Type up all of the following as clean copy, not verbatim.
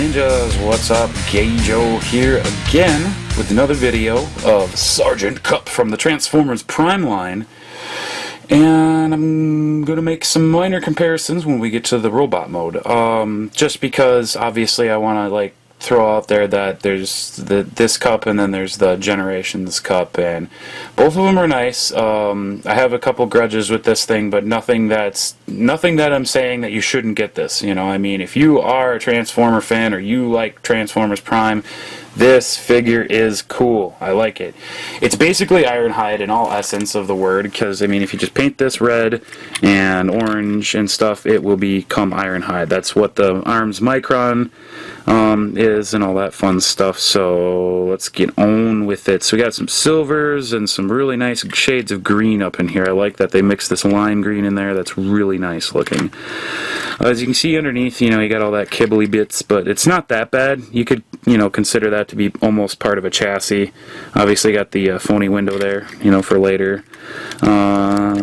Ninjas, what's up? Gajo here again with another video of Sargent Kup from the Transformers Prime line. And I'm going to make some minor comparisons when we get to the robot mode. Just because obviously I want to throw out there that there's this Kup and then there's the Generations Kup, and both of them are nice. I have a couple grudges with this thing, but nothing that I'm saying that you shouldn't get this. You know, I mean, if you are a Transformer fan or you like Transformers Prime, this figure is cool. I like it. It's basically Ironhide in all essence of the word, because I mean, if you just paint this red and orange and stuff, it will become Ironhide. That's what the arms micron is and all that fun stuff. So let's get on with it. So we got some silvers and some really nice shades of green up in here. I like that they mix this lime green in there. That's really nice looking. As you can see underneath, you know, you got all that kibbly bits, but it's not that bad. You could, you know, consider that to be almost part of a chassis. Obviously got the phony window there, you know, for later.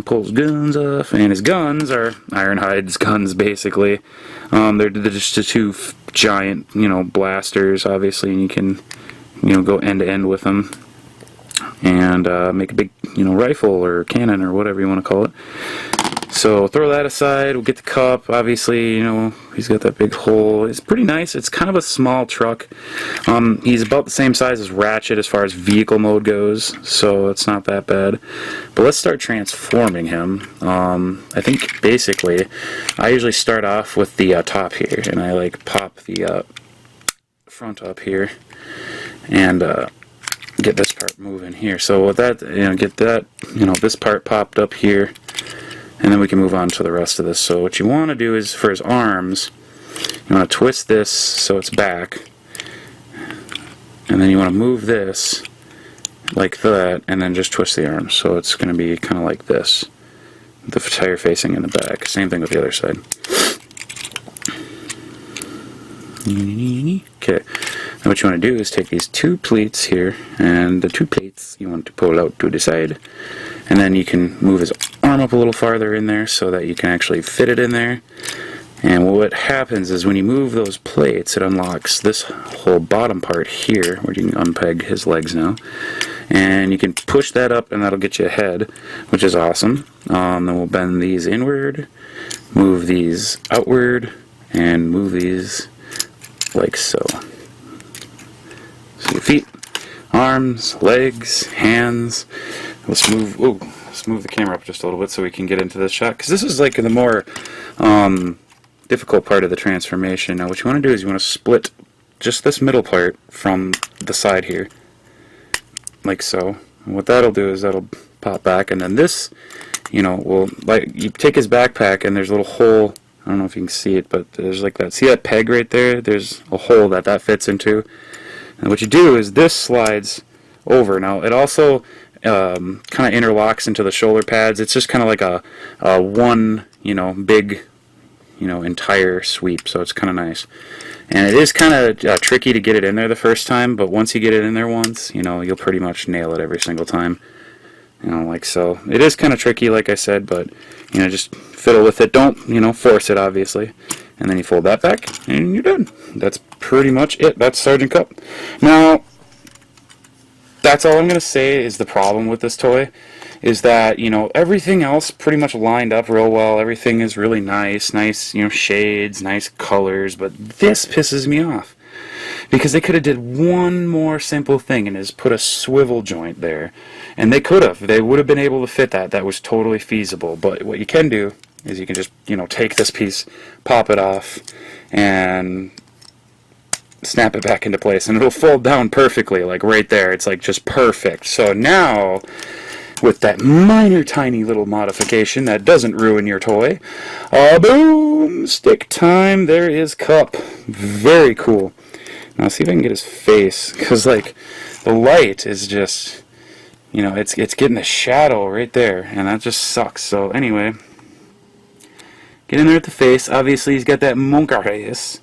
Pulls guns off, and his guns are Ironhide's guns, basically. They're just the two giant, you know, blasters, obviously, and you can, you know, go end to end with them and make a big, you know, rifle or cannon or whatever you want to call it. So throw that aside. We'll get the Kup. Obviously, you know, he's got that big hole. It's pretty nice. It's kind of a small truck. He's about the same size as Ratchet as far as vehicle mode goes, so it's not that bad. But let's start transforming him. I think basically I usually start off with the top here, and I pop the front up here and get this part moving here. So with that, you know, get that, you know, this part popped up here. And then we can move on to the rest of this. So what you want to do is, for his arms, you want to twist this so it's back. And then you want to move this like that, and then just twist the arms. So it's going to be kind of like this. The tire facing in the back. Same thing with the other side. Okay. Now what you want to do is take these two pleats here, and the two plates you want to pull out to the side. And then you can move his arm up a little farther in there so that you can actually fit it in there. And what happens is when you move those plates, it unlocks this whole bottom part here, where you can unpeg his legs now. And you can push that up, and that'll get you ahead, which is awesome. Then we'll bend these inward, move these outward, and move these like so. So your feet, arms, legs, hands. Let's move the camera up just a little bit so we can get into this shot, because this is the more difficult part of the transformation. Now what you want to do is you want to split just this middle part from the side here, like so. And what that'll do is that'll pop back, and then this, you know, will, you take his backpack, and there's a little hole. I don't know if you can see it, but there's like that. See that peg right there? There's a hole that fits into. And what you do is this slides over. Now it also kind of interlocks into the shoulder pads. It's just kind of like a one, you know, big, you know, entire sweep. So it's kind of nice. And it is kind of tricky to get it in there the first time, but once you get it in there once, you know, you'll pretty much nail it every single time. You know, like so. It is kind of tricky, like I said, but, you know, just fiddle with it. Don't, you know, force it, obviously. And then you fold that back, and you're done. That's pretty much it. That's Sargent Kup. Now, that's all I'm going to say is the problem with this toy, is that, you know, everything else pretty much lined up real well. Everything is really nice, you know, shades, nice colors, but this pisses me off. Because they could have did one more simple thing and is put a swivel joint there. And they could have. They would have been able to fit that. That was totally feasible. But what you can do is you can just, you know, take this piece, pop it off, and snap it back into place, and it'll fold down perfectly, like right there. It's like just perfect. So now, with that minor tiny little modification that doesn't ruin your toy, boom, stick time, there is Kup. Very cool. Now see if I can get his face, because the light is just, you know, it's getting the shadow right there, and that just sucks. So anyway, get in there at the face. Obviously he's got that monkey face.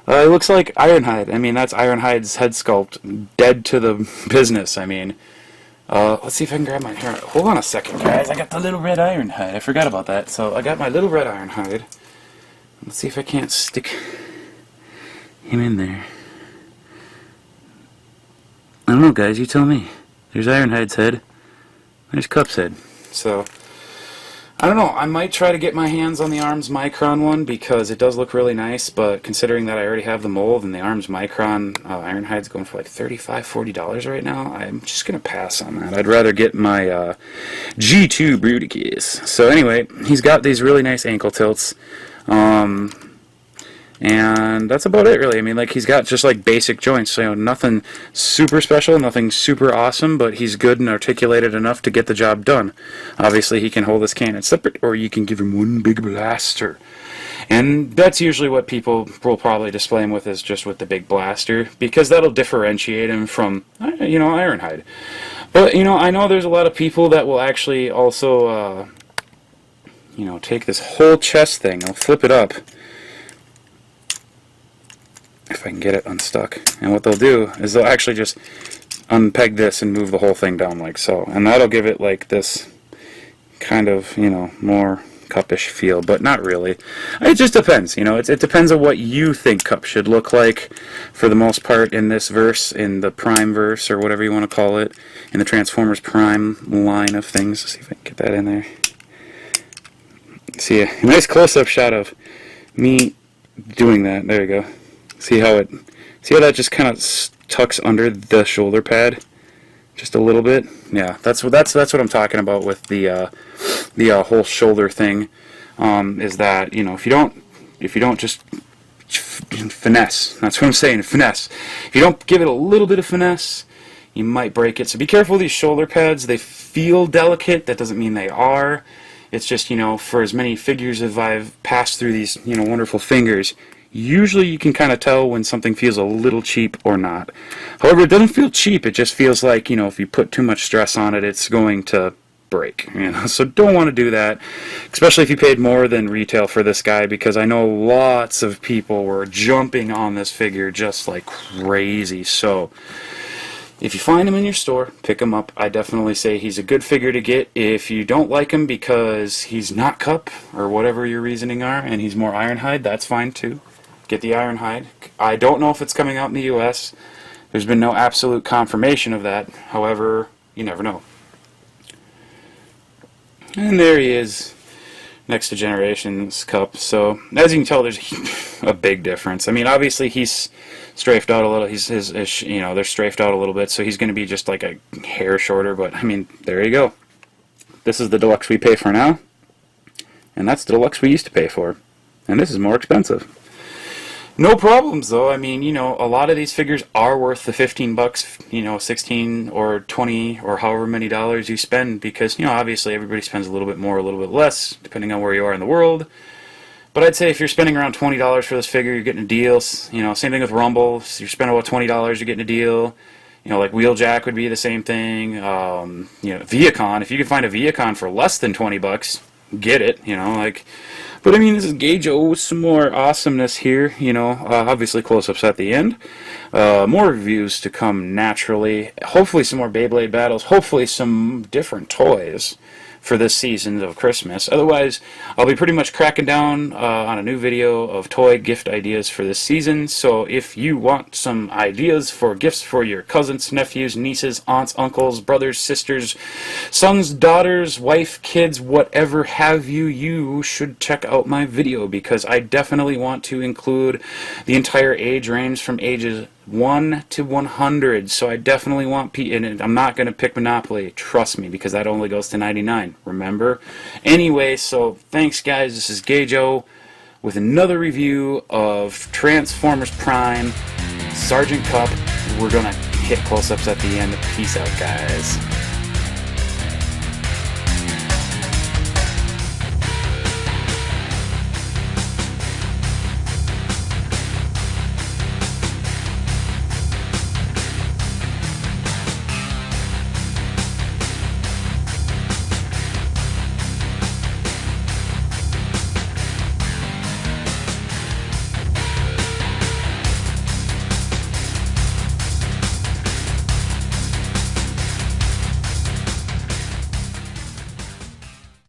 It looks like Ironhide. I mean, that's Ironhide's head sculpt. Dead to the business, I mean. Let's see if I can grab my hair. Hold on a second, guys. I got the little red Ironhide. I forgot about that. So I got my little red Ironhide. Let's see if I can't stick him in there. I don't know, guys, you tell me. There's Ironhide's head. There's Kup's head. So, I don't know, I might try to get my hands on the ARMS Micron one because it does look really nice, but considering that I already have the mold and the ARMS Micron Ironhide's going for like $35, $40 right now, I'm just going to pass on that. I'd rather get my G2 Bruticus. So anyway, he's got these really nice ankle tilts. And that's about it, really. I mean, like, he's got just like basic joints, so nothing super special, nothing super awesome, but he's good and articulated enough to get the job done. Obviously, he can hold his cannon separate, or you can give him one big blaster. And that's usually what people will probably display him with, is just with the big blaster, because that'll differentiate him from, you know, Ironhide. But, you know, I know there's a lot of people that will actually also, you know, take this whole chest thing, I'll flip it up, if I can get it unstuck. And what they'll do is they'll actually just unpeg this and move the whole thing down like so. And that'll give it like this kind of, you know, more Cupish feel, but not really. It just depends, you know, it depends on what you think Kup should look like for the most part in this verse, in the Prime verse, or whatever you want to call it, in the Transformers Prime line of things. Let's see if I can get that in there. See a nice close-up shot of me doing that. There you go. See how that just kind of tucks under the shoulder pad, just a little bit. Yeah, that's what I'm talking about with the whole shoulder thing. Is that, you know, if you don't just finesse, that's what I'm saying, finesse. If you don't give it a little bit of finesse, you might break it. So be careful with these shoulder pads. They feel delicate. That doesn't mean they are. It's just, you know, for as many figures as I've passed through these, you know, wonderful fingers, usually you can kind of tell when something feels a little cheap or not. However, it doesn't feel cheap. It just feels like, you know, if you put too much stress on it, it's going to break. You know, so don't want to do that, especially if you paid more than retail for this guy, because I know lots of people were jumping on this figure just like crazy. So if you find him in your store, pick him up. I definitely say he's a good figure to get. If you don't like him because he's not Kup, or whatever your reasoning are, and he's more Ironhide, that's fine too. Get the Ironhide. I don't know if it's coming out in the US. There's been no absolute confirmation of that. However, you never know. And there he is, next to Generations Kup. So, as you can tell, there's a big difference. I mean, obviously he's strafed out a little. His you know, they're strafed out a little bit, so he's going to be just like a hair shorter. But I mean, there you go. This is the deluxe we pay for now, and that's the deluxe we used to pay for, and this is more expensive. No problems, though. I mean, you know, a lot of these figures are worth the $15, you know, 16 or 20 or however many dollars you spend, because, you know, obviously everybody spends a little bit more, a little bit less, depending on where you are in the world. But I'd say if you're spending around $20 for this figure, you're getting a deal. You know, same thing with Rumble. If you're spending about $20, you're getting a deal. You know, like Wheeljack would be the same thing. You know, Viacon. If you can find a Viacon for less than $20, get it. You know, like. But I mean, this is Gageo with some more awesomeness here, you know, obviously close-ups at the end. More reviews to come naturally. Hopefully some more Beyblade battles. Hopefully some different toys for this season of Christmas. Otherwise, I'll be pretty much cracking down on a new video of toy gift ideas for this season. So if you want some ideas for gifts for your cousins, nephews, nieces, aunts, uncles, brothers, sisters, sons, daughters, wife, kids, whatever have you, you should check out my video, because I definitely want to include the entire age range from ages 1 to 100, so I definitely want and I'm not going to pick Monopoly, trust me, because that only goes to 99, remember? Anyway, so thanks guys, this is Gageo with another review of Transformers Prime, Sargent Kup. We're going to hit close-ups at the end. Peace out, guys.